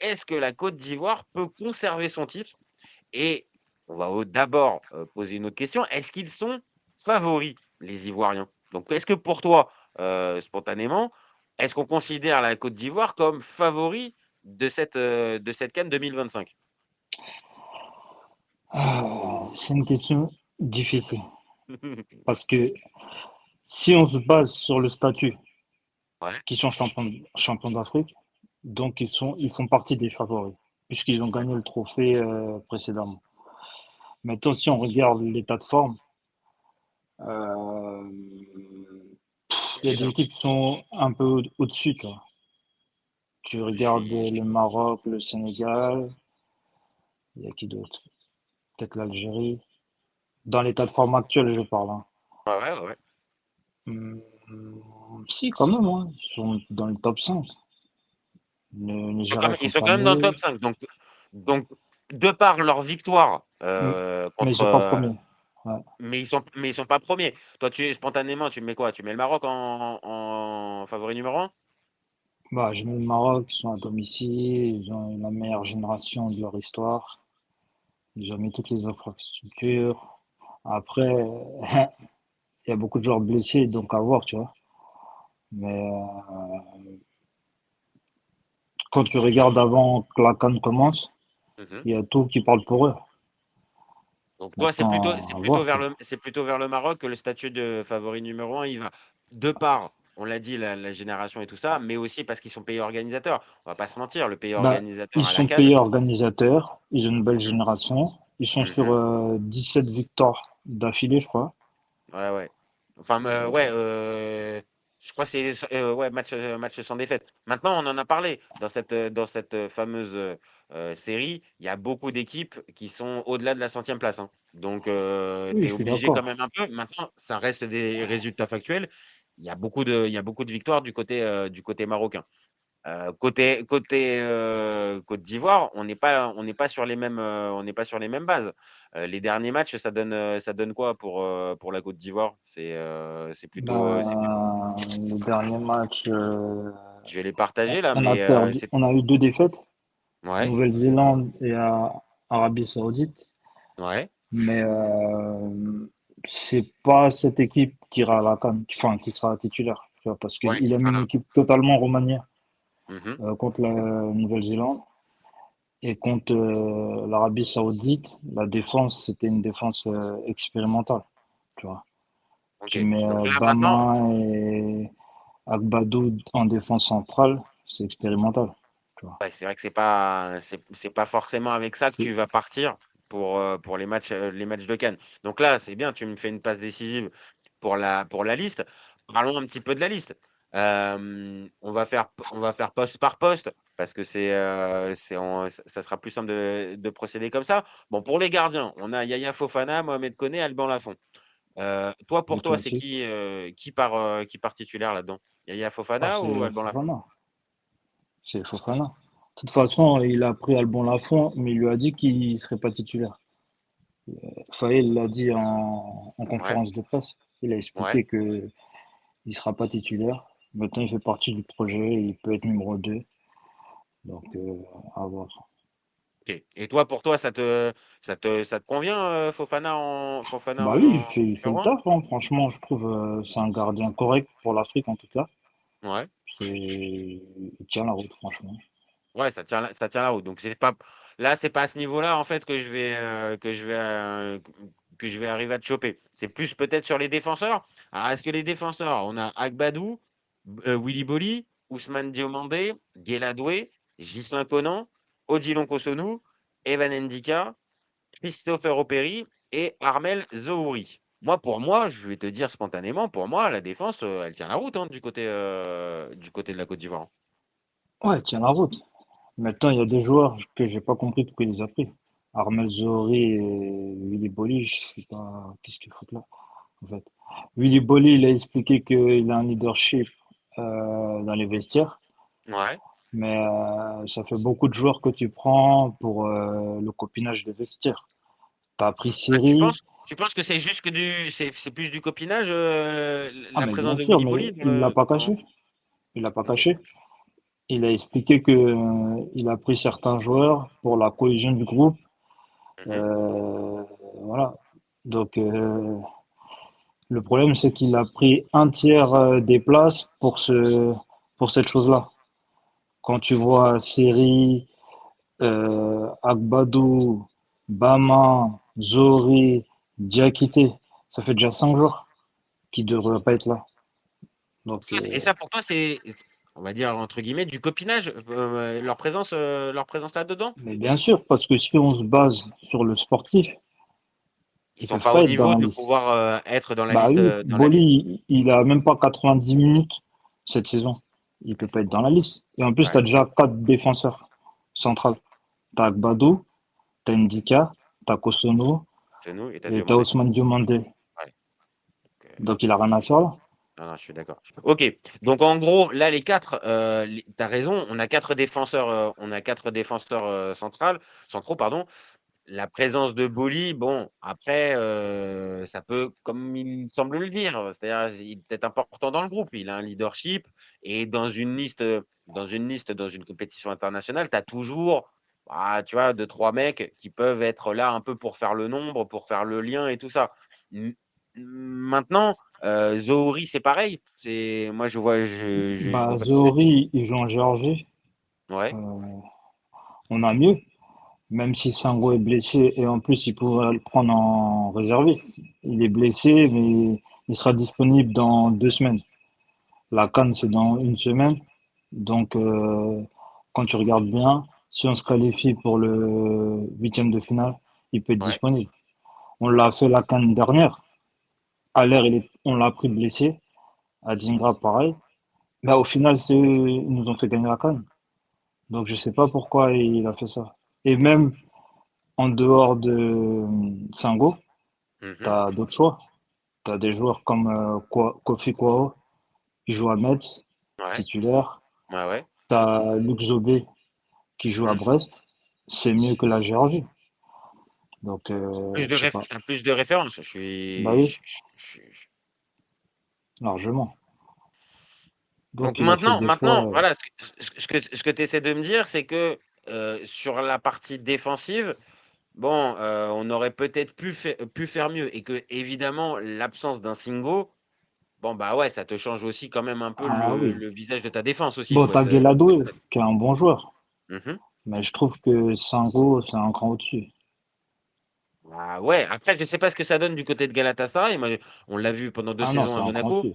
est-ce que la Côte d'Ivoire peut conserver son titre? Et on va d'abord poser une autre question. Est-ce qu'ils sont favoris, les Ivoiriens? Donc, est-ce que pour toi, spontanément, est-ce qu'on considère la Côte d'Ivoire comme favori de cette CAN 2025? C'est une question difficile. Parce que si on se base sur le statut Ouais, qu'ils sont champions d'Afrique, donc ils font partie des favoris, puisqu'ils ont gagné le trophée précédemment. Maintenant, si on regarde l'état de forme, euh, il y a et des là, équipes qui sont un peu au-dessus, tu vois. Tu je regardes suis le Maroc, le Sénégal, il y a qui d'autre? Peut-être l'Algérie. Dans l'état de forme actuel, je parle, hein. ouais, ouais, ouais. Hmm, si, quand même, hein. Ils sont dans le top 5. Le Nigeria, ils Ils font sont pas quand même dans le mieux, top 5. Donc de par leur victoire m- mais ils contre, sont pas premiers. Ouais. mais ils sont pas premiers. Toi, spontanément, tu mets quoi? Tu mets le Maroc en favori numéro un? Bah, je mets le Maroc, ils sont à domicile, ils ont la meilleure génération de leur histoire. Ils ont mis toutes les infrastructures. Après, il y a beaucoup de joueurs blessés, donc à voir, tu vois. Mais quand tu regardes avant que la CAN commence, Mhm. il y a tout qui parle pour eux. Donc toi, Maintenant, à voir, quoi. c'est plutôt vers le Maroc que le statut de favori numéro un, il va. De par, on l'a dit, la génération et tout ça, mais aussi parce qu'ils sont pays organisateurs. On va pas se mentir, le pays Bah, organisateur ils à la sont CAN. payés organisateurs, ils ont une belle génération. Ils sont sur Mhm. 17 victoires d'affilée, je crois. Ouais, ouais. Enfin, ouais, je crois que c'est ouais, match sans défaite. Maintenant, on en a parlé dans cette fameuse série. Il y a beaucoup d'équipes qui sont au-delà de la centième place, hein. Donc, Oui, tu je es suis obligé quand même d'accord. un peu. Maintenant, ça reste des résultats factuels. Il y a beaucoup de victoires du côté marocain. Côte d'Ivoire, on n'est pas sur les mêmes, on n'est pas sur les mêmes bases. Les derniers matchs, ça donne quoi pour la Côte d'Ivoire? C'est plutôt. Bah, le dernier match, Je vais les partager là, on a mais perdu, c'est on a eu deux défaites, ouais, Nouvelle-Zélande et Arabie Saoudite. ouais, Mais c'est pas cette équipe qui ira à la CAN, enfin qui sera titulaire, tu vois, parce ouais, qu'il qui a sera mis une là. équipe totalement remaniée Mhm. contre la Nouvelle-Zélande et contre l'Arabie Saoudite. La défense, c'était une défense expérimentale, tu vois. Ok. Tu mets Donc là maintenant, Bama et Agbadou en défense centrale, c'est expérimental, tu vois. ouais, c'est vrai que c'est pas forcément avec ça que tu C'est- vas partir pour les matchs de Cannes. Donc là, c'est bien, tu me fais une passe décisive pour la liste. Parlons un petit peu de la liste. On va faire poste par poste parce que ça sera plus simple de procéder comme ça. Bon, pour les gardiens, on a Yaya Fofana, Mohamed Koné, Alban Lafont. Le Pour toi, c'est classique. qui part titulaire là-dedans? Yaya Ah, Fofana ou c'est Alban Lafont? Fofana. C'est Fofana. De toute façon, il a pris Albon Lafont, mais il lui a dit qu'il serait pas titulaire. Faël l'a dit en Ouais, conférence de presse. Il a ouais. expliqué que il sera pas titulaire. Maintenant, il fait partie du projet. Il peut être numéro 2. Donc, à voir. Ok. Et toi, pour toi, ça te convient, Fofana Bah oui, en il fait le numéro 1? taf, hein. Franchement, je trouve c'est un gardien correct pour l'Afrique en tout cas. Ouais. Il tient la route, franchement. Ouais, ça tient la route. Donc c'est pas là, c'est pas à ce niveau-là en fait que je vais arriver à te choper. C'est plus peut-être sur les défenseurs. Alors est-ce que les défenseurs, on a Agbadou, Willy Boli, Ousmane Diomandé, Guéladoué, Ghislain Conan, Odilon Kosonou, Evan Ndika, Christopher Operi et Armel Zohouri. Pour moi, je vais te dire spontanément, pour moi, la défense, elle tient la route hein, du côté de la Côte d'Ivoire. Ouais, il tient la route. Maintenant, il y a des joueurs que j'ai pas compris pourquoi il les a pris. Armel Zohri et Willy Boli, je sais pas qu'est-ce qu'ils foutent là, en fait. Willy Boli, il a expliqué qu'il a un leadership dans les vestiaires, Ouais. mais ça fait beaucoup de joueurs que tu prends pour le copinage des vestiaires. T'as pris Ah, Seri, tu penses que c'est juste que c'est plus du copinage, ah la mais présence bien de sûr, Willy mais Bolly dans il l'a le pas dans caché, il l'a pas OK. caché. il a expliqué que il a pris certains joueurs pour la cohésion du groupe. Mhm. Euh, voilà. Donc, le problème, c'est qu'il a pris un tiers des places pour cette chose-là. Quand tu vois Seri, Agbadou, Bama, Zori, Diakité, ça fait déjà 5 jours qu'il ne devrait pas être là. Donc, Et ça, pour toi, on va dire, entre guillemets, du copinage, leur présence là-dedans? mais bien sûr, parce que si on se base sur le sportif, Ils ils sont peuvent pas au pas être dans niveau la de liste. pouvoir être dans la Bah liste, oui, dans la liste. Boli, il a même pas 90 minutes cette saison. Il Ouais, peut pas c'est être dans beaucoup. la liste. Et en plus, tu Ouais, as déjà 4 défenseurs centrales. T'as Agbadou, t'as Ndika, t'as Kosono c'est nous et tu as et t'as demandé. Ousmane Diomandé. Ouais, donc, Donc il a rien à faire là. non, non, je suis d'accord. Ok, donc en gros, là, les quatre, tu as raison, on a quatre défenseurs centraux, pardon. La présence de Boli, bon, après, ça peut, comme il semble le dire, c'est-à-dire, il est peut-être important dans le groupe. Il a un leadership et dans une compétition internationale, tu as toujours, tu vois, deux, trois mecs qui peuvent être là un peu pour faire le nombre, pour faire le lien et tout ça. M- Maintenant, Zohri, c'est pareil. Moi, je Bah vois pas qui c'est. Zohri, il joue en Géorgie. Ouais, Euh, on a mieux. Même si Sango est blessé et en plus il pourrait le prendre en réserviste. Il est blessé, mais il sera disponible dans 2 semaines. La CAN, c'est dans une semaine. Donc, quand tu regardes bien, si on se qualifie pour le huitième de finale, il peut être ouais. disponible. On l'a fait la CAN dernière. À l'air, on l'a pris blessé. À Dingra, pareil. Bah, au final, ils nous ont fait gagner la CAN. Donc, je sais pas pourquoi il a fait ça. Et même en dehors de Sango, tu Mhm. as d'autres choix. Tu as des joueurs comme Kofi Kwao, qui joue à Metz, Ouais, titulaire. ouais, ouais. Tu as Luc Zobé, qui joue à Mhm. Brest. C'est mieux que la Géorgie. Donc, je sais pas. T'as plus de références. Bah oui, Je- largement. Donc Donc, il a fait des maintenant, choix. voilà, ce que tu essaies de me dire, c'est que sur la partie défensive, bon, on aurait peut-être pu faire mieux. Et que, évidemment, l'absence d'un Singo, bon, bah ouais, ça te change aussi quand même un peu Ah oui. le visage de ta défense aussi. Bon, t'as Faut Gueladoué, être honnête. qui est un bon joueur. Mhm. Mais je trouve que Sango, c'est un cran au-dessus. Bah ouais, après, je sais pas ce que ça donne du côté de Galatasaray. On l'a vu pendant deux Ah non, saisons c'est à un cran Monaco. au-dessus.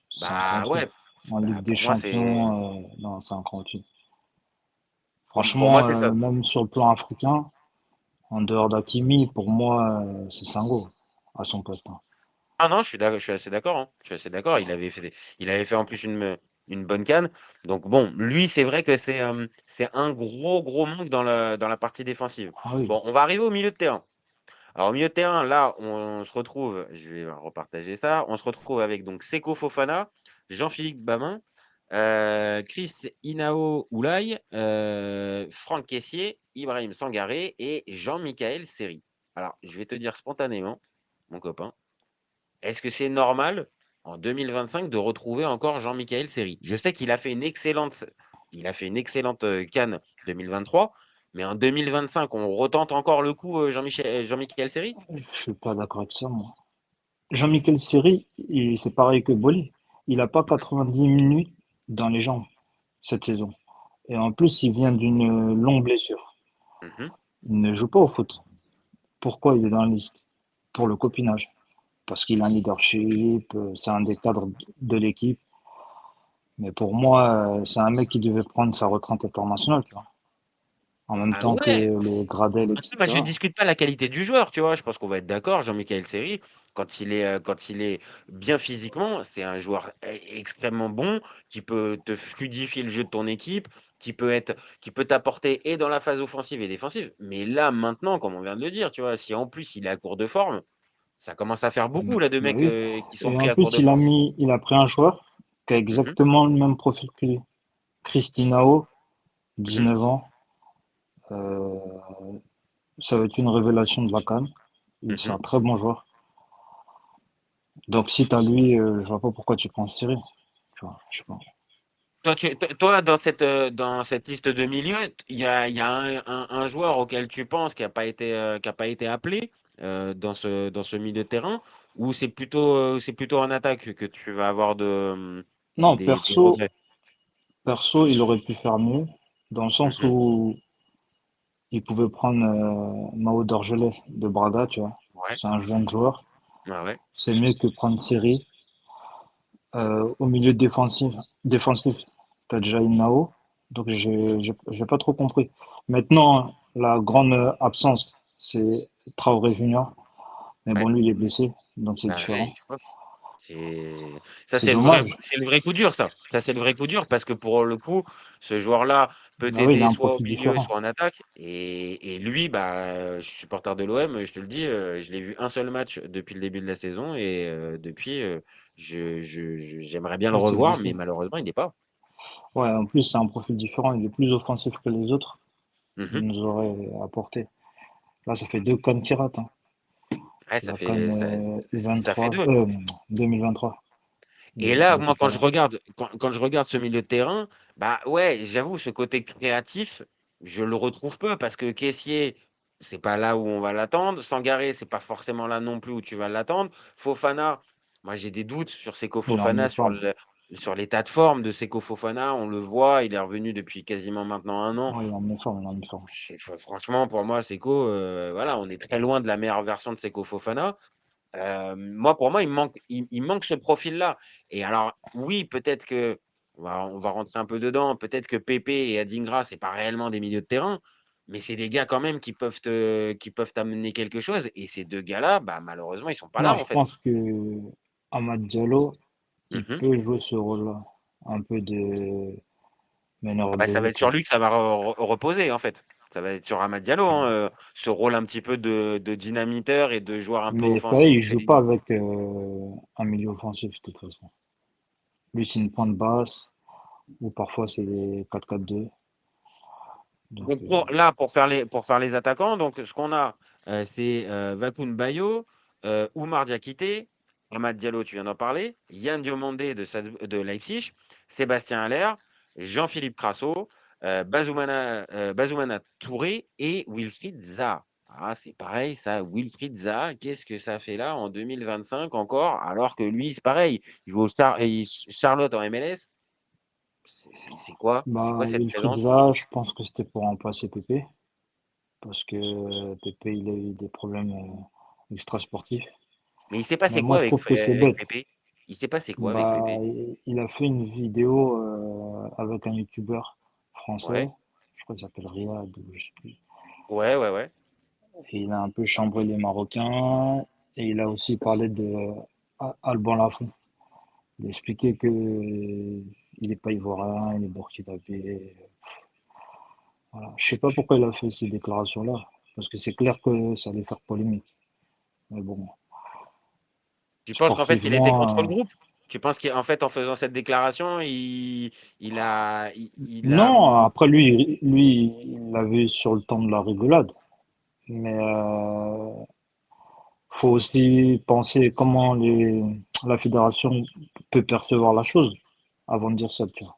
C'est un cran Bah au-dessus. ouais, En bah Ligue des pour moi, c'est. Champions, non, c'est un cran au-dessus. Pour moi, Franchement, c'est ça. même sur le plan africain, en dehors d'Hakimi, pour moi, c'est Sango à son poste, hein. Ah non, je suis assez d'accord, hein. Je suis assez d'accord. Il avait fait en plus une bonne canne. Donc bon, lui, c'est vrai que c'est un gros manque dans la partie défensive. Ah oui. Bon, on va arriver au milieu de terrain. Alors, au milieu de terrain, là, on se retrouve, je vais repartager ça. On se retrouve avec donc Seko Fofana, Jean-Philippe Bamin, Chris Inao Oulay, Franck Caissier, Ibrahim Sangaré et Jean-Michaël Seri. Alors, je vais te dire spontanément, mon copain. Est-ce que c'est normal en 2025 de retrouver encore Jean-Michaël Seri? Je sais qu'il a fait une excellente CAN 2023, mais en 2025, on retente encore le coup Jean-Michaël Seri? Je suis pas d'accord avec ça, moi. Jean-Michel Seri, c'est pareil que Boli. Il a pas 90 minutes dans les jambes cette saison. Et en plus, il vient d'une longue blessure. Mhm. Il ne joue pas au foot. Pourquoi il est dans la liste? Pour le copinage. Parce qu'il a un leadership, c'est un des cadres de l'équipe. Mais pour moi, c'est un mec qui devait prendre sa retraite internationale, tu vois. En même Ah temps que ouais, les Gradel, après, moi, je etc. discute pas la qualité du joueur, tu vois. Je pense qu'on va être d'accord. Jean-Michaël Seri, quand il est bien physiquement, c'est un joueur extrêmement bon qui peut te fluidifier le jeu de ton équipe, qui peut t'apporter et dans la phase offensive et défensive. Mais là, maintenant, comme on vient de le dire, tu vois, si en plus il est à court de forme, ça commence à faire beaucoup là de Bah mecs oui. qui sont Et pris en à court plus, de forme. il a pris un joueur qui a Mhm, exactement le même profil que lui. Christinao, mhm, 19 ans. Euh, Ça va être une révélation de la CAN. C'est mhm. un très bon joueur. Donc si t'as lui, je vois pas pourquoi tu prends Syrie. Tu vois, je sais pas. Toi, dans cette liste de milieu, il y a un joueur auquel tu penses qui a pas été appelé dans ce milieu de terrain, ou c'est plutôt en attaque que tu vas avoir Non, des regrets. perso, il aurait pu faire mieux, dans le sens Mhm. où il pouvait prendre Mao Dorgelès de Braga, tu vois. Ouais, C'est un jeune joueur. ouais, ouais. C'est mieux que prendre Seri. Au milieu défensif, t'as déjà Inao. Donc j'ai pas trop compris. Maintenant, la grande absence, c'est Traoré Junior. Mais Ouais. bon, lui, il est blessé, donc c'est Bah, différent. ça, C'est dommage. c'est le vrai coup dur, ça. Ça, c'est le vrai coup dur parce que pour le coup, ce joueur-là peut Ah oui, il a t'aider un soit au profil milieu, différent. soit en attaque. Et lui, bah, je suis supporter de l'OM, je te le dis, je l'ai vu un seul match depuis le début de la saison et depuis, j'aimerais bien le Il s'est revoir, blessé. mais malheureusement, il n'est pas. Ouais, en plus, c'est un profil différent. Il est plus offensif que les autres. Mhm. Il nous aurait apporté. Là, ça fait deux cannes qu'il rate, hein. Ouais, La canne ça fait U23, deux. 2023. Et Il là, était moi, pas là. quand je regarde ce milieu de terrain, bah ouais, j'avoue, ce côté créatif, je le retrouve peu parce que Kessié, c'est pas là où on va l'attendre. Sangaré, c'est pas forcément là non plus où tu vas l'attendre. Fofana, moi, j'ai des doutes sur Seko Il est en Fofana, méforme. sur l'état de forme de Seko Fofana. On le voit, il est revenu depuis quasiment maintenant un an. Ouais, il est en méforme, il est en méforme. Franchement, pour moi, Seko, voilà, on est très loin de la meilleure version de Seko Fofana. Moi, pour moi, il manque ce profil-là. Et alors, oui, peut-être que, on va rentrer un peu dedans, peut-être que Pépé et Adingra, c'est pas réellement des milieux de terrain, mais c'est des gars quand même qui peuvent t'amener quelque chose. Et ces deux gars-là, bah, malheureusement, ils sont pas là, Non, en je fait. pense que Amad Diallo, il Mhm. peut jouer ce rôle-là. Un peu de Ah meneur bah, de ça va jeu, être sur quoi. lui que ça va reposer, en fait. Ça va être sur Amad Diallo, hein, ce rôle un petit peu de dynamiteur et de joueur un peu Mais Faye, offensif. il joue pas avec un milieu offensif, de toute façon. Lui, c'est une pointe basse, ou parfois c'est des 4-4-2. Donc, Donc pour faire les attaquants, donc ce qu'on a, c'est Vakoun Bayo, Oumar Diakité, Amad Diallo, tu viens d'en parler, Yann Diomandé de Leipzig, Sébastien Haller, Jean-Philippe Crasso, Bazoumana Touré et Wilfried Zaha. Ah, c'est pareil, ça, Wilfried Zaha, qu'est-ce que ça fait là en 2025 encore, alors que lui, c'est pareil, il joue Charlotte en MLS. C'est quoi? C'est quoi bah, cette Wilfried présence? Zaha, je pense que c'était pour remplacer Pépé, parce que Pépé, il a eu des problèmes extrasportifs. Mais il s'est Mais passé moi, quoi je trouve que c'est avec bête. Pépé? Il s'est passé quoi avec Bah, Pépé? il a fait une vidéo avec un youtubeur français, Ouais, je crois qu'il s'appelle Riyad, ou je sais plus. ouais, ouais, ouais. Et il a un peu chambré les Marocains, et il a aussi parlé de Alban Lafont. Il a expliqué que il est pas ivoirien, il est burkinabé. Voilà. Je sais pas pourquoi il a fait ces déclarations-là, parce que c'est clair que ça allait faire polémique. Mais bon, Tu penses qu'en fait, il était contre le sportivement, groupe? Tu penses qu'en fait, en faisant cette déclaration, il a, non. Après lui, il l'avait sur le temps de la rigolade. Mais faut aussi penser comment la fédération peut percevoir la chose avant de dire ça, tu vois.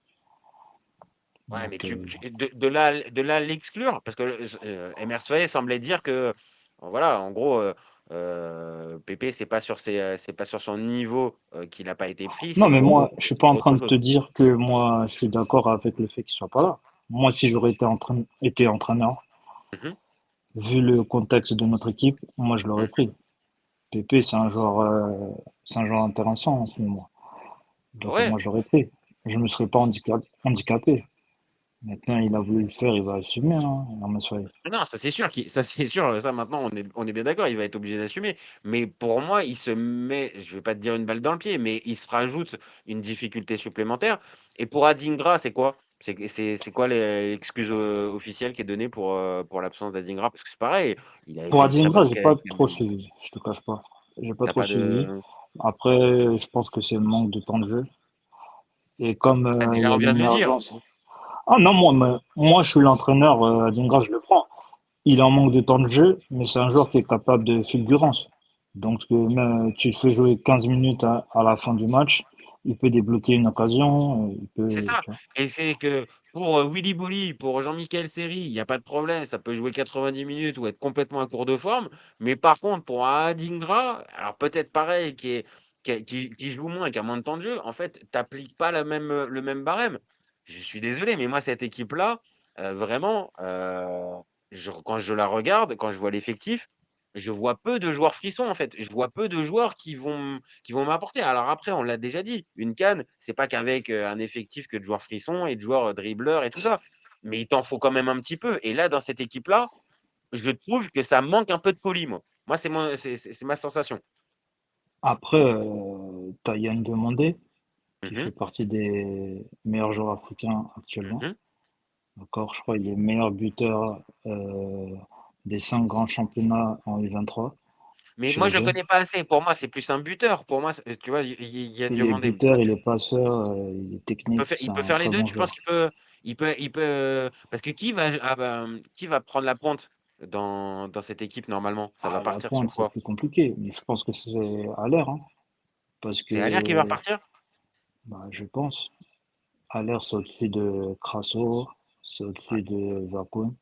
ouais, mais Donc, de là l'exclure, parce que Emerse Faé semblait dire que, voilà, en gros, Pépé, c'est pas sur son niveau qu'il n'a pas été pris, non, c'est mais moi, je suis pas en pour train autre de chose. te dire que moi, je suis d'accord avec le fait qu'il soit pas là. Moi, si j'aurais été entraîneur, Mhm, vu le contexte de notre équipe, moi, je l'aurais mhm. pris. Pépé, c'est un joueur intéressant en ce moment. Donc, Ouais. moi, je l'aurais pris. Je me serais pas handicapé. Maintenant, il a voulu le faire, il va assumer, hein, Hermès Faé. Non, ça c'est sûr, ça c'est sûr, ça maintenant on est bien d'accord, il va être obligé d'assumer. Mais pour moi, il se met, je vais pas te dire une balle dans le pied, mais il se rajoute une difficulté supplémentaire. Et pour Adingra, c'est quoi? C'est quoi l'excuse officielle qui est donnée pour l'absence d'Adingra? Parce que c'est pareil, il avait Pour fait une très Adingra, bonne j'ai pas trop suivi, je te cache pas. J'ai pas T'as trop pas suivi. de. Après, je pense que c'est le manque de temps de jeu. Et comme Ah, mais il y là, a on vient de le dire. l'émergence. Ah non, moi je suis l'entraîneur, Adingra, je le prends. Il est en manque de temps de jeu, mais c'est un joueur qui est capable de fulgurance. Donc, tu le fais jouer 15 minutes à la fin du match. il peut débloquer une occasion, il C'est peut, ça. tu vois. Et c'est que pour Willy Boly, pour Jean-Michel Seri, il n'y a pas de problème. Ça peut jouer 90 minutes ou être complètement à court de forme. Mais par contre, pour un Adingra, alors peut-être pareil, qui joue moins, qui a moins de temps de jeu, en fait, tu n'appliques pas le même barème. Je suis désolé, mais moi, cette équipe-là, vraiment, quand je la regarde, quand je vois l'effectif, je vois peu de joueurs frissons, en fait. Je vois peu de joueurs qui vont m'apporter. Alors après, on l'a déjà dit, une canne, c'est pas qu'avec un effectif que de joueurs frissons et de joueurs dribbleurs et tout ça. Mais il t'en faut quand même un petit peu. Et là, dans cette équipe-là, je trouve que ça manque un peu de folie, moi. Moi, c'est ma sensation. Après, tu as Yann Diomandé, qui Mhm, fait partie des meilleurs joueurs africains actuellement. mhm. D'accord, je crois qu'il est meilleur buteur des 5 grands championnats en U23 Mais chez moi, les je le jeunes. connais pas assez. Pour moi, c'est plus un buteur. Pour moi, tu vois, il y a Il est demandé. Mais toi, buteur, il est passeur, il est technique, c'est il peut un faire les très deux. bon Tu penses joueur. parce que qui va prendre la pointe dans cette équipe normalement? Ça va Ah, la partir pointe, sur c'est quoi? plus compliqué, mais je pense que c'est à l'air, hein, parce C'est Allaire qui va que repartir? bah, je pense. À l'air, c'est au-dessus de Crasso, c'est Ouais. au-dessus de Vakoun.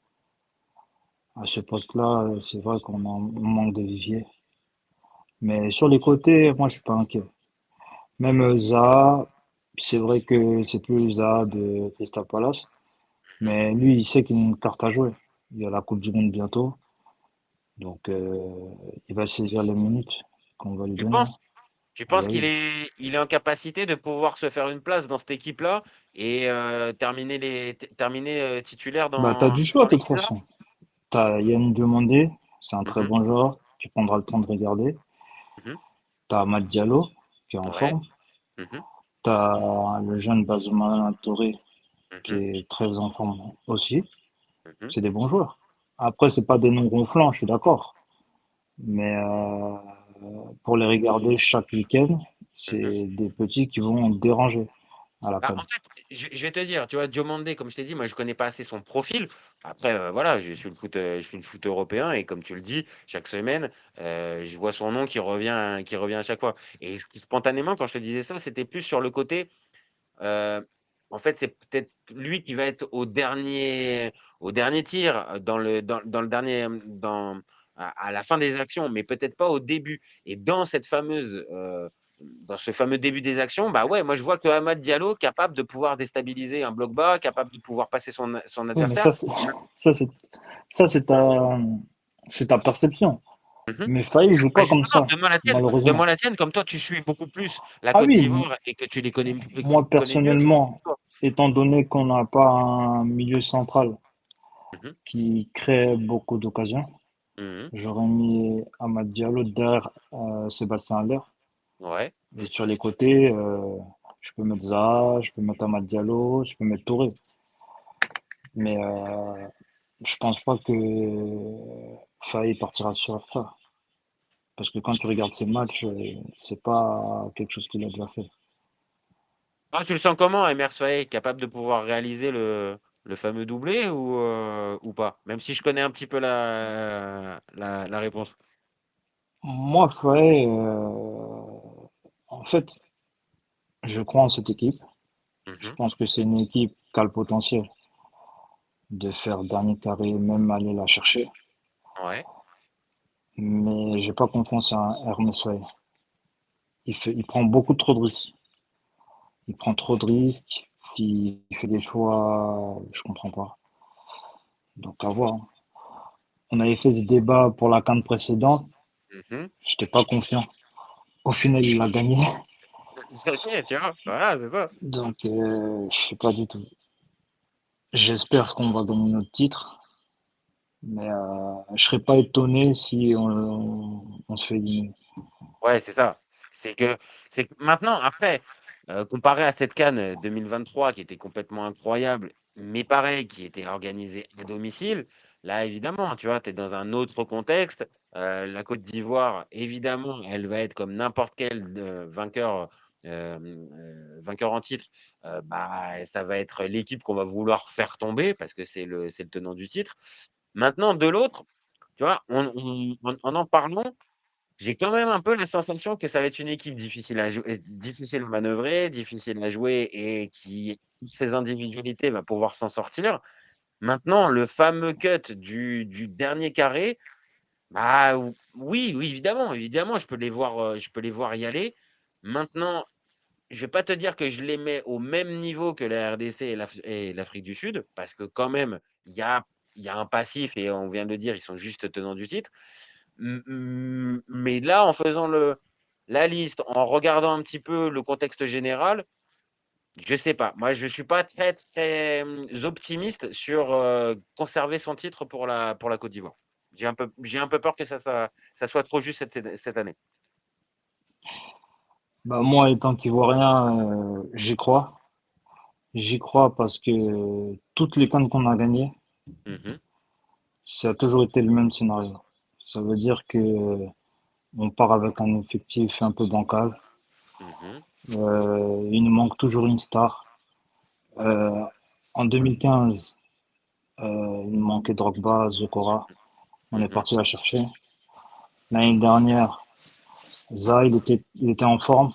À ce poste-là, c'est vrai on manque de vivier. Mais sur les côtés, moi, je suis pas inquiet. Même Zaha, c'est vrai que c'est plus Zaha de Crystal Palace, Mhm. mais lui, il sait qu'il a une carte à jouer. Il y a la Coupe du Monde bientôt, donc il va saisir les minutes qu'on va lui Tu donner, hein. penses? Tu Ah bah penses oui. il est en capacité de pouvoir se faire une place dans cette équipe-là et terminer titulaire Bah, t'as du choix dans de toute l'équipe là? façon. T'as Yann Diomandé, c'est un très Mhm, bon joueur, tu prendras le temps de regarder. mhm. T'as Amad Diallo, qui est en Ouais. forme. Mhm, T'as le jeune Bazoumaran Touré, qui mhm, est très en forme aussi. mhm, C'est des bons joueurs. Après, c'est pas des noms gonflants, je suis d'accord. Mais pour les regarder chaque week-end, mhm. c'est des petits qui vont déranger à la Bah, CAN. en fait, je vais te dire, tu vois, Diomandé, comme je t'ai dit, moi je connais pas assez son profil. Après, voilà, je suis le foot européen et comme tu le dis, chaque semaine, je vois son nom qui revient à chaque fois. Et spontanément, quand je te disais ça, c'était plus sur le côté. Heu, En fait, c'est peut-être lui qui va être au dernier tir, dans le dernier, à la fin des actions, mais peut-être pas au début. Et dans ce fameux début des actions, bah, ouais, moi je vois que Amad Diallo capable de pouvoir déstabiliser un bloc bas, capable de pouvoir passer son Oui, mais adversaire. ça, c'est, ça, c'est ta perception. Mmh. Mais Faye joue Bah, pas comme justement, ça, malheureusement. donne-moi la tienne, comme toi tu suis beaucoup plus la Ah Côte oui, d'Ivoire et que tu les moi connais mieux. personnellement, étant donné qu'on n'a pas un milieu central Mmh mh. qui crée beaucoup d'occasions, Mmh. j'aurais mis Amad Diallo derrière Sébastien Haller. Ouais. Et sur les côtés, je peux mettre Zaha, je peux mettre Amad Diallo, je peux mettre Touré. Mais je pense pas que Faye partira sur ça. Parce que quand tu regardes ses matchs, c'est pas quelque chose qu'il a déjà fait. Ah, tu le sens comment, Emer Faé, capable de pouvoir réaliser le fameux doublé ou pas? Même si je connais un petit peu la réponse. Moi, Faye, en fait, je crois en cette équipe. Je Mhm. pense que c'est une équipe qui a le potentiel de faire dernier carré, même aller la chercher. Ouais. Mais j'ai pas confiance en Hermès Faye. Il prend beaucoup trop de risques. Il prend trop de risques. Il fait des choix, je comprends pas. Donc à voir, hein. On avait fait ce débat pour la CAN précédente. Mhm. J'étais pas confiant. Au final, il a gagné. Ok, tu vois, voilà, c'est ça. Donc je sais pas du tout. J'espère qu'on va gagner notre titre, mais je serais pas étonné si on se fait éliminer. Ouais, c'est ça. C'est que maintenant, après, comparé à cette CAN 2023 qui était complètement incroyable, mais pareil, qui était organisée à domicile, là, évidemment, tu vois, tu es dans un autre contexte. La Côte d'Ivoire, évidemment, elle va être comme n'importe quel vainqueur en titre. Bah, ça va être l'équipe qu'on va vouloir faire tomber parce que c'est le tenant du titre. Maintenant, de l'autre, tu vois, en parlant. j'ai quand même un peu la sensation que ça va être une équipe difficile à jouer, difficile à manœuvrer, difficile à jouer et qui, ses individualités, va pouvoir s'en sortir. Maintenant, le fameux cut du dernier carré, bah oui, oui, évidemment, évidemment, je peux les voir y aller. Maintenant, je vais pas te dire que je les mets au même niveau que la RDC et l'Afrique du Sud, parce que quand même, il y a un passif et on vient de le dire, ils sont juste tenants du titre. Mais là, en faisant la liste, en regardant un petit peu le contexte général, je sais pas. Moi, je suis pas très, très optimiste sur conserver son titre pour la Côte d'Ivoire. J'ai un peu peur que ça soit trop juste cette année. Bah, moi, étant qu'Ivoirien, j'y crois. J'y crois parce que toutes les cannes qu'on a gagnées, Mhm, ça a toujours été le même scénario. Ça veut dire que on part avec un effectif un peu bancal. mhm, Il nous manque toujours une star. Euh, En 2015, il nous manquait Drogba, Zokora. On est mhm. parti la chercher. L'année dernière, Zaha, il était en forme.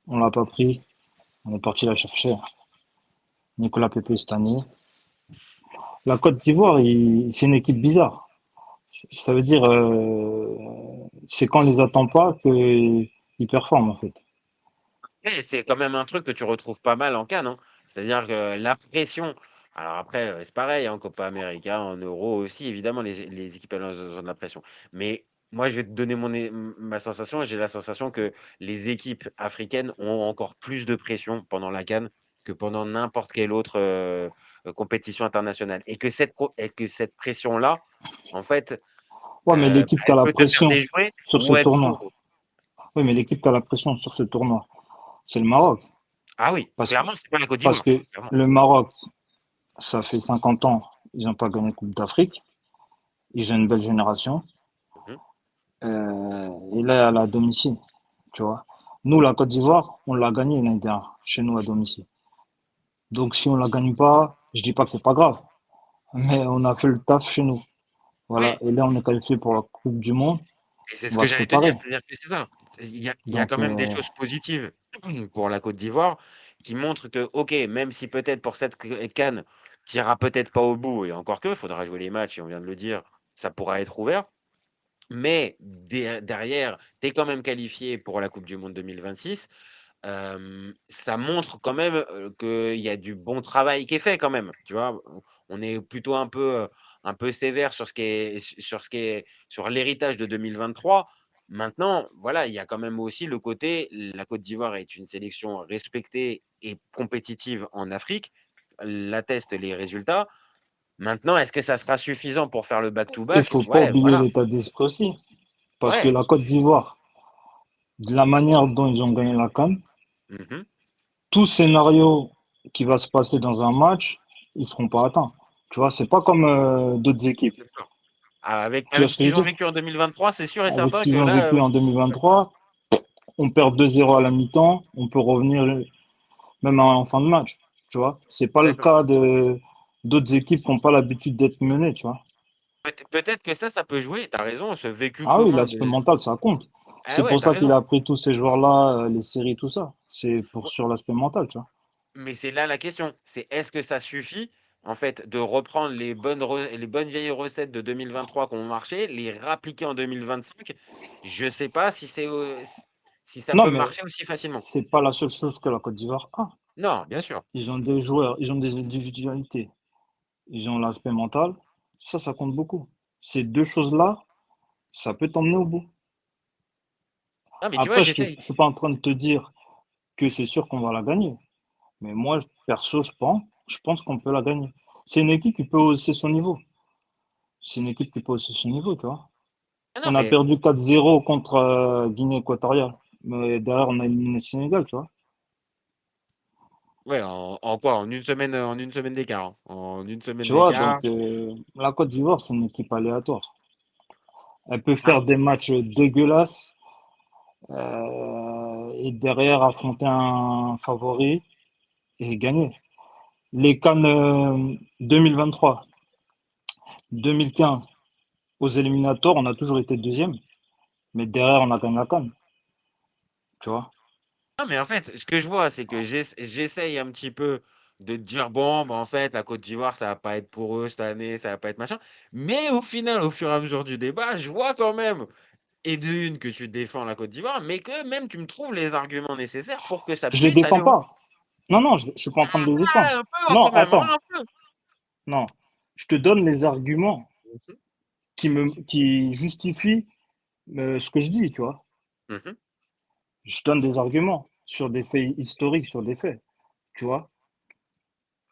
On l'a pas pris. On est parti la chercher. Nicolas Pepe cette année. La Côte d'Ivoire, c'est une équipe bizarre. Ça veut dire, c'est quand on les attend pas qu'ils performent en fait. Et c'est quand même un truc que tu retrouves pas mal en CAN, hein. C'est-à-dire que la pression. Alors après, c'est pareil, en Copa América, en Euro aussi, évidemment, les équipes elles ont de la pression. Mais moi, je vais te donner ma sensation. J'ai la sensation que les équipes africaines ont encore plus de pression pendant la CAN que pendant n'importe quelle autre compétition internationale. Et que cette pression-là, en fait, Ouais, mais l'équipe qui a elle la peut te faire pression déjouer sur ce ou elle peut. tournoi. Oui, mais l'équipe qui a la pression sur ce tournoi, c'est le Maroc. Ah oui, Parce que, clairement, c'est pas la Côte parce d'Ivoire. que Clairement. le Maroc, ça fait 50 ans, ils n'ont pas gagné Coupe d'Afrique. Ils ont une belle génération. Mhm. Et là, à la domicile, tu vois. Nous, la Côte d'Ivoire, on l'a gagné l'année dernière, chez nous à domicile. Donc, si on la gagne pas, je dis pas que c'est pas grave, mais on a fait le taf chez nous. Voilà. Oui, Et là, on est qualifié pour la Coupe du Monde. et c'est On ce va que se j'allais te dire, préparer. c'est-à-dire que c'est ça. Il y a quand Donc, même des choses positives pour la Côte d'Ivoire qui montrent que, OK, même si peut-être pour cette CAN, qui ira peut-être pas au bout, et encore que, il faudra jouer les matchs, et on vient de le dire, ça pourra être ouvert. Mais derrière, tu es quand même qualifié pour la Coupe du Monde 2026. Ça montre quand même qu'il y a du bon travail qui est fait quand même. Tu vois, on est plutôt un peu sévère sur ce qui est, sur ce qui est, sur l'héritage de 2023. Maintenant, voilà, il y a quand même aussi le côté, la Côte d'Ivoire est une sélection respectée et compétitive en Afrique, l'attestent les résultats. Maintenant, est-ce que ça sera suffisant pour faire le il back-to-back? faut pas Ouais, oublier voilà. l'état d'esprit aussi. Parce que Ouais. la Côte d'Ivoire, de la manière dont ils ont gagné la CAN, Mhm. tout scénario qui va se passer dans un match, ils seront pas atteints. Tu vois, c'est pas comme d'autres équipes. C'est sûr. Avec, Tu vois avec ce ce que je qu'ils ont veux dire? vécu en 2023, c'est sûr et Avec ce certain que qu'ils ont là, vécu oui. en 2023, on perd 2-0 à la mi-temps, on peut revenir même en fin de match. Tu vois, c'est pas le D'accord. cas de d'autres équipes qui n'ont pas l'habitude d'être menées. Tu vois. Peut-être que ça peut jouer. Tu as raison, ce vécu Ah oui, commun l'aspect de. mental, ça compte. Ah C'est ouais, pour tu as ça qu'il raison. a pris tous ces joueurs-là, les séries, tout ça. C'est pour Ouais, sur l'aspect mental, tu vois. mais c'est là la question. C'est est-ce que ça suffit, en fait, de reprendre les bonnes vieilles recettes de 2023 qui ont marché, les réappliquer en 2025? Je ne sais pas si ça Non, peut mais marcher aussi facilement. c'est pas la seule chose que la Côte d'Ivoire a. Non, bien sûr. Ils ont des joueurs, ils ont des individualités, ils ont l'aspect mental. Ça compte beaucoup. Ces deux choses-là, ça peut t'emmener au bout. Non, mais tu vois, Après, j'essaye. je suis pas en train de te dire que c'est sûr qu'on va la gagner. Mais moi, perso, je pense qu'on peut la gagner. C'est une équipe qui peut hausser son niveau. C'est une équipe qui peut hausser son niveau, tu vois. Ah non, On a mais perdu 4-0 contre Guinée équatoriale. Mais derrière, on a éliminé le Sénégal, tu vois. ouais, en quoi? En une semaine d'écart, hein. En une semaine Tu vois, d'écart. donc la Côte d'Ivoire, c'est une équipe aléatoire. Elle peut Ah, faire des matchs dégueulasses et derrière affronter un favori et gagner. Les CAN 2023, 2015, aux éliminatoires, on a toujours été deuxième. Mais derrière, on a quand même la CAN, tu vois. Non, mais en fait, ce que je vois, c'est que j'essaye un petit peu de te dire, bon, bah, en fait, la Côte d'Ivoire, ça va pas être pour eux cette année, ça va pas être machin. Mais au final, au fur et à mesure du débat, je vois quand même, et de une, que tu défends la Côte d'Ivoire, mais que même tu me trouves les arguments nécessaires pour que ça Je les puisse aller défends au bout. pas. Non, non, je suis pas en train de les défendre. Ah, un peu, hein, Non, quand même, hein, attends, un peu. non. Je te donne les arguments Mhm, qui justifient ce que je dis, tu vois. mhm. Je donne des arguments sur des faits historiques, sur des faits, tu vois.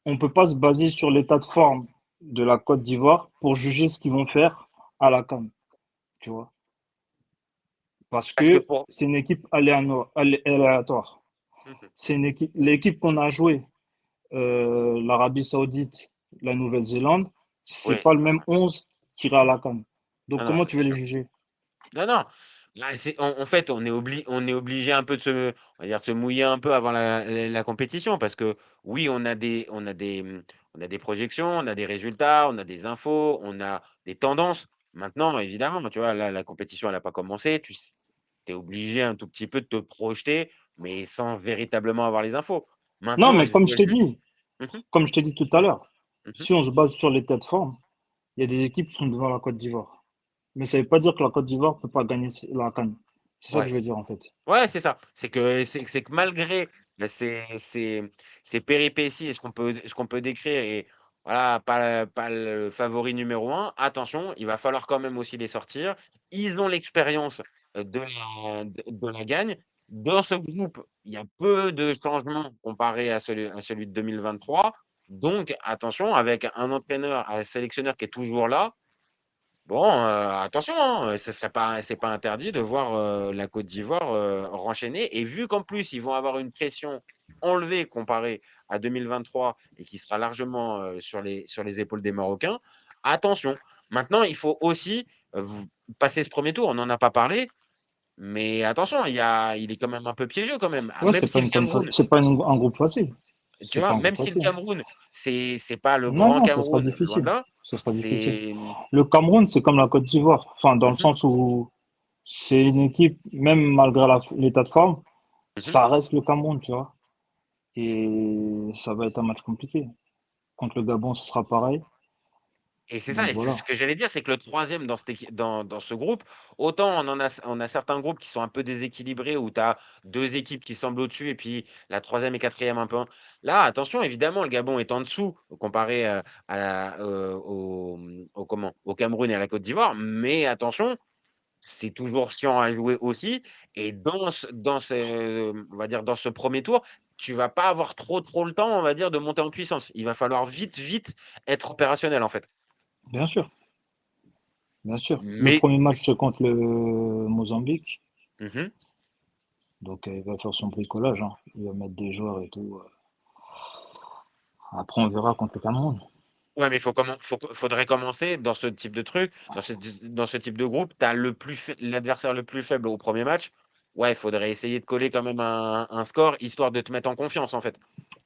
On peut pas se baser sur l'état de forme de la Côte d'Ivoire pour juger ce qu'ils vont faire à la CAN, tu vois. Parce Parce que que pour. c'est une équipe aléatoire. Mhm. C'est une équipe, l'équipe qu'on a jouée, l'Arabie Saoudite, la Nouvelle-Zélande, c'est Oui, pas le même 11 qui ira à la CAN. Donc non, non, comment ça tu c'est veux les sûr. juger? Non, non. Là, en fait, on est obligé un peu on va dire, de se mouiller un peu avant la compétition parce que oui, on a des projections, on a des résultats, on a des infos, on a des tendances. Maintenant, évidemment, tu vois, là, la compétition, elle n'a pas commencé. Tu es obligé un tout petit peu de te projeter, mais sans véritablement avoir les infos. Non, Maintenant, mais je dois juste. Mhm, comme je t'ai dit tout à l'heure, mhm. si on se base sur l'état de forme, il y a des équipes qui sont devant la Côte d'Ivoire. Mais ça ne veut pas dire que la Côte d'Ivoire ne peut pas gagner la CAN. C'est ça que Ouais. je veux dire en fait. Ouais, c'est ça. C'est que malgré bah, ces péripéties et ce qu'on peut décrire et voilà, pas le favori numéro un, attention, il va falloir quand même aussi les sortir. Ils ont l'expérience de la gagne. Dans ce groupe, il y a peu de changements comparé à celui de 2023. Donc, attention, avec un entraîneur, un sélectionneur qui est toujours là, bon, attention, hein, ce serait pas, c'est pas interdit de voir la Côte d'Ivoire renchaîner. Et vu qu'en plus, ils vont avoir une pression enlevée comparée à 2023 et qui sera largement sur les épaules des Marocains, attention. Maintenant, il faut aussi passer ce premier tour. On n'en a pas parlé, mais attention, il est quand même un peu piégeux quand même. Ah, Ouais, même si le Cameroun, c'est pas un groupe facile. tu C'est vois, pas un même groupe si le facile. Cameroun, c'est pas le Non, grand non, ça sera Cameroun, loin de difficile. là, Ça sera difficile. c'est. Le Cameroun, c'est comme la Côte d'Ivoire. Enfin, dans le Mhm, sens où c'est une équipe, même malgré l'état de forme, mhm. ça reste le Cameroun, tu vois. Et ça va être un match compliqué. Contre le Gabon, ce sera pareil. Et c'est ça, Donc et c'est voilà. ce que j'allais dire, c'est que le troisième dans ce groupe, autant on a certains groupes qui sont un peu déséquilibrés, où tu as deux équipes qui semblent au-dessus, et puis la troisième et quatrième un peu. Là, attention, évidemment, le Gabon est en dessous, comparé au Cameroun et à la Côte d'Ivoire, mais attention, c'est toujours chiant à jouer aussi. Et on va dire, dans ce premier tour, tu vas pas avoir trop le temps, on va dire, de monter en puissance. Il va falloir vite, vite être opérationnel, en fait. Bien sûr, bien sûr. Le Mais premier match, c'est contre le Mozambique. mhm. Donc il va faire son bricolage, hein. Il va mettre des joueurs et tout. Après, on verra contre le Cameroun. Ouais, mais faudrait commencer dans ce type de truc, dans ce type de groupe. Tu as l'adversaire le plus faible au premier match. Ouais, il faudrait essayer de coller quand même un score, histoire de te mettre en confiance, en fait.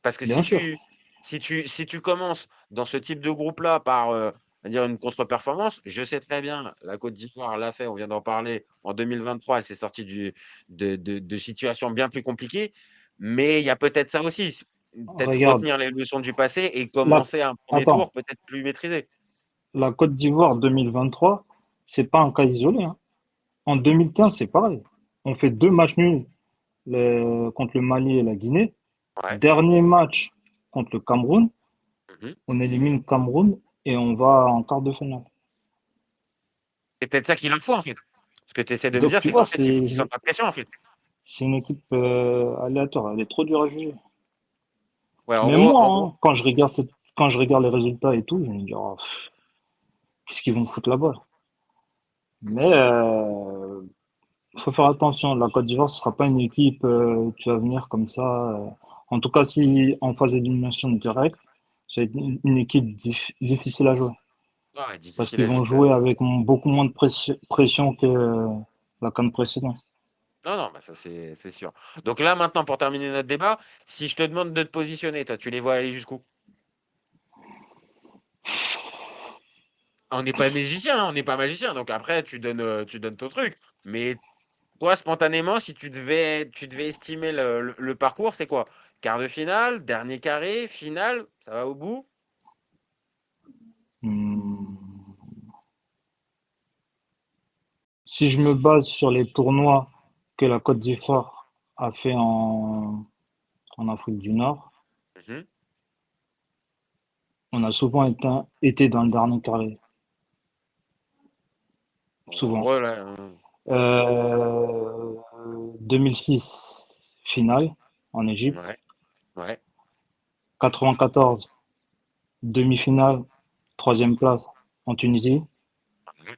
Parce que Bien si sûr. tu, si tu, si tu commences dans ce type de groupe-là par on va dire une contre-performance, je sais très bien, la Côte d'Ivoire l'a fait, on vient d'en parler, en 2023, elle s'est sortie de situations bien plus compliquées. Mais il y a peut-être ça aussi. Peut-être Regarde, retenir les leçons du passé et la... commencer un premier attends, tour peut-être plus maîtrisé. la Côte d'Ivoire 2023, c'est pas un cas isolé, hein. En 2015, c'est pareil. On fait deux matchs nuls contre le Mali et la Guinée. Ouais. Dernier match contre le Cameroun, Mhm. on élimine le Cameroun et on va en quart de finale. C'est peut-être ça qu'il en faut en fait. Ce que tu essaies de me Donc dire, tu c'est qu'en vois, fait, il faut qu'ils sentent la pression en fait. c'est une équipe aléatoire. Elle est trop dure à juger. Ouais, en Mais gros, moi, en gros. hein, quand je regarde les résultats et tout, je me dis, oh, qu'est-ce qu'ils vont foutre là-bas? Mais faut faire attention. La Côte d'Ivoire, ce sera pas une équipe qui va venir comme ça. En tout cas, si en phase d'élimination directe, c'est une équipe difficile à jouer. Ouais, Parce difficile qu'ils à vont jouer. jouer avec beaucoup moins de pression que la CAN précédente. Non, non, bah ça c'est sûr. Donc là, maintenant, pour terminer notre débat, si je te demande de te positionner, toi, tu les vois aller jusqu'où? On n'est pas magicien, hein, on n'est pas magicien. Donc après, tu donnes ton truc. Mais toi, spontanément, si tu devais estimer le parcours, c'est quoi? Quart de finale, dernier carré, finale, ça va au bout? Hmm. Si je me base sur les tournois que la Côte d'Ivoire a fait en Afrique du Nord, Mhm. on a souvent été dans le dernier carré. Bon, en Souvent. gros, là, 2006, finale en Égypte. ouais, ouais. 94, demi-finale, troisième place en Tunisie. Mhm.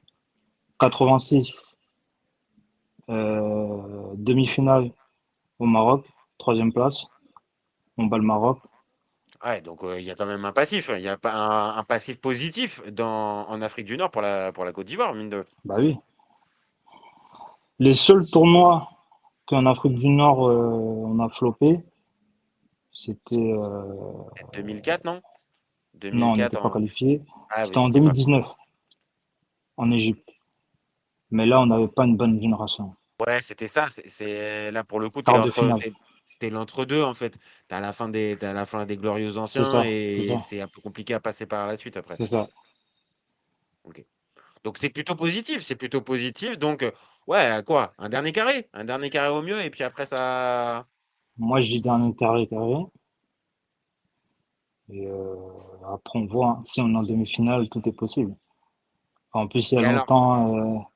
86, demi-finale au Maroc, troisième place. On bat le Maroc. Ouais, donc il y a quand même un passif. Il y a pas un passif positif en Afrique du Nord pour la Côte d'Ivoire, mine de. Bah oui. Les seuls tournois qu'en Afrique du Nord on a floppé, c'était. 2004, non? Non, on 2004 n'était pas en. qualifié. Ah, C'était en vas-y, dis-moi. 2019 en Égypte. Mais là, on n'avait pas une bonne génération. Ouais, c'était ça. Là pour le coup, Quart de finale. t'es l'entre-deux en fait. T'as la fin des glorieux C'est anciens ça, c'est et ça, c'est un peu compliqué à passer par la suite après. c'est ça. Ok. Donc c'est plutôt positif, c'est plutôt positif. Donc ouais, quoi? Un dernier carré au mieux et puis après ça. Moi, je dis dernier carré carré. Et après, on voit, hein. Si on est en demi-finale, tout est possible. En plus, il y a Et alors, longtemps,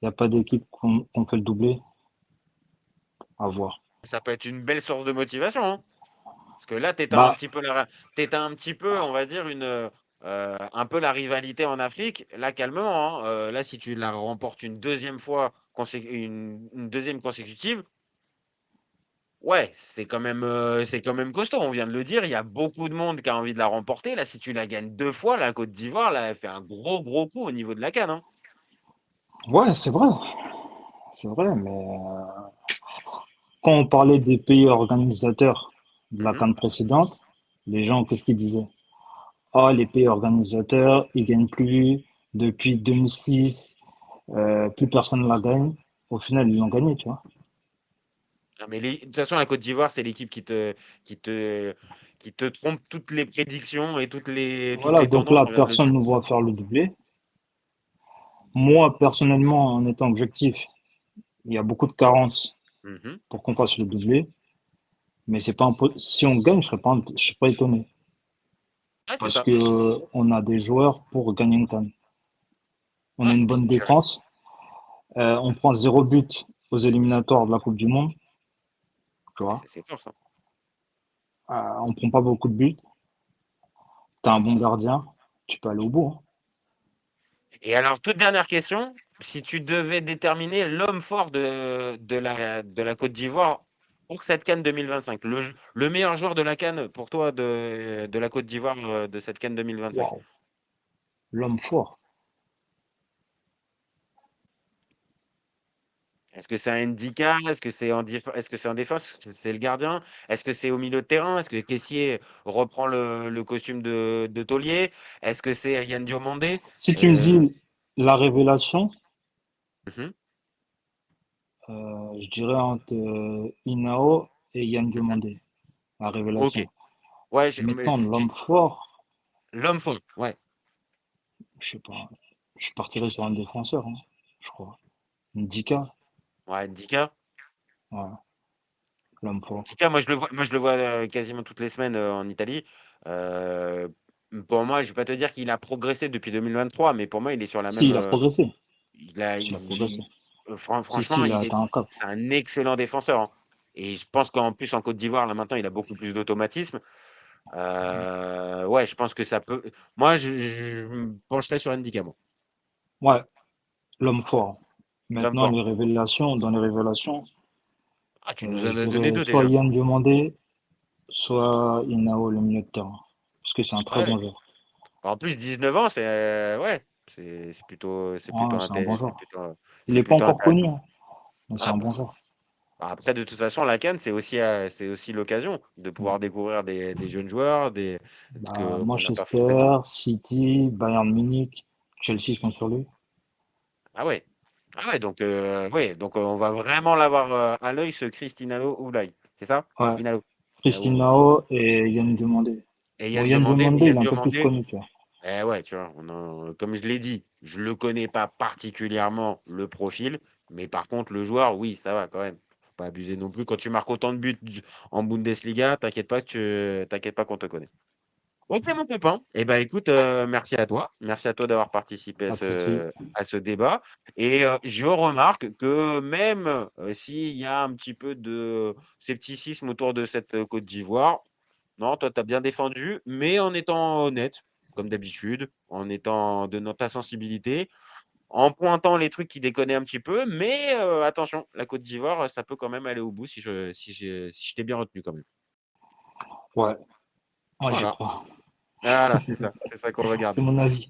il n'y a pas d'équipe qu'on fait le doublé. À voir. ça peut être une belle source de motivation, hein. Parce que là, Bah, t'éteins un petit peu, on va dire, un peu la rivalité en Afrique. Là, calmement, hein. Là, si tu la remportes une deuxième fois, une deuxième consécutive, ouais, c'est quand même costaud. On vient de le dire, il y a beaucoup de monde qui a envie de la remporter. Là, si tu la gagnes deux fois, la Côte d'Ivoire, là, elle fait un gros, gros coup au niveau de la CAN, hein. ouais, c'est vrai, mais quand on parlait des pays organisateurs de la Mhm. CAN précédente, les gens, qu'est-ce qu'ils disaient? Ah, les pays organisateurs, ils gagnent plus depuis 2006, plus personne ne la gagne. Au final, ils l'ont gagné, tu vois. Ah, mais de toute façon, la Côte d'Ivoire, c'est l'équipe qui te, qui te trompe toutes les prédictions et toutes Voilà, les donc tendances, là, on vient de le dire. personne ne voit faire le doublé. Moi, personnellement, en étant objectif, il y a beaucoup de carences Mhm. pour qu'on fasse le doublé, mais c'est pas si on gagne, je serais pas étonné Ouais, c'est parce ça. que on a des joueurs pour gagner une CAN. On a Ouais, une puis bonne défense, on prend zéro but aux éliminatoires de la Coupe du Monde, tu vois. c'est fort ça. On prend pas beaucoup de buts. T'as un bon gardien, tu peux aller au bout, hein. Et alors, toute dernière question, si tu devais déterminer l'homme fort de la Côte d'Ivoire pour cette CAN 2025, le meilleur joueur de la CAN pour toi de la Côte d'Ivoire de cette CAN 2025. Waouh, l'homme fort. Est-ce que c'est un Ndika? Est-ce que c'est en défense? Est-ce que c'est le gardien? Est-ce que c'est au milieu de terrain? Est-ce que Kessié reprend le costume de taulier? Est-ce que c'est Yann Diomandé? Si tu me Euh, dis la révélation, mhm, je dirais entre Inao et Yann mhm. Diomandé, la Ok. révélation. Ouais, Maintenant, l'homme fort, l'homme fort. Ouais. je sais pas, je partirais sur un défenseur, hein, je crois. Ndika, Ouais, Ndika. voilà, l'homme fort. Ndika, moi je le vois quasiment toutes les semaines en Italie. Euh, pour moi, je vais pas te dire qu'il a progressé depuis 2023, mais pour moi, il est sur la Si, même. il a progressé. Il a, Si, il a progressé. Si, franchement, il a atteint un cap. c'est un excellent défenseur, hein. Et je pense qu'en plus, en Côte d'Ivoire, là maintenant, il a beaucoup plus d'automatisme. Ouais, je pense que ça peut. Moi, je me pencherais sur Ndika, moi. Ouais, l'homme fort. L'homme Maintenant, fort. dans les révélations, Ah, tu nous en je as donné dirais deux soit déjà. Yann Diomandé, soit Inao, le milieu de terrain. Parce que c'est un très Ouais. bon joueur. En plus, 19 ans, ouais, c'est plutôt, c'est plutôt, Ouais, c'est un bon c'est joueur. plutôt, Il c'est n'est pas plutôt encore connu, intéressant. hein, mais c'est Ah, un bah, bon joueur. après, de toute façon, la CAN, c'est aussi l'occasion de Mm. pouvoir découvrir des jeunes joueurs, Bah, qu'on n'a pas forcément. Manchester, City, Bayern Munich, Chelsea sont sur lui. Ah ouais. Ah ouais, donc on va vraiment l'avoir à l'œil, ce Christinalo Oulay. C'est ça? Ouais. Inalo. Christinao et Yann Demandé. Et Bon, Yann Yann Diomandé, Demandé, il est un peu plus connu, tu vois. ouais, tu vois, comme je l'ai dit, je le connais pas particulièrement le profil, mais par contre le joueur, oui, ça va quand même. Faut pas abuser non plus. Quand tu marques autant de buts en Bundesliga, t'inquiète pas qu'on te connaît. Ok, mon copain. Eh ben, écoute, merci à toi. Merci à toi d'avoir participé Pas de souci. à ce débat. Et je remarque que même s'il y a un petit peu de scepticisme autour de cette Côte d'Ivoire, non, toi, tu as bien défendu, mais en étant honnête, comme d'habitude, en étant de ta sensibilité, en pointant les trucs qui déconnaient un petit peu. Mais attention, la Côte d'Ivoire, ça peut quand même aller au bout si je t'ai bien retenu quand même. Ouais, moi j'y Voilà. crois. Voilà, c'est ça. C'est ça qu'on C'est regarde. mon avis.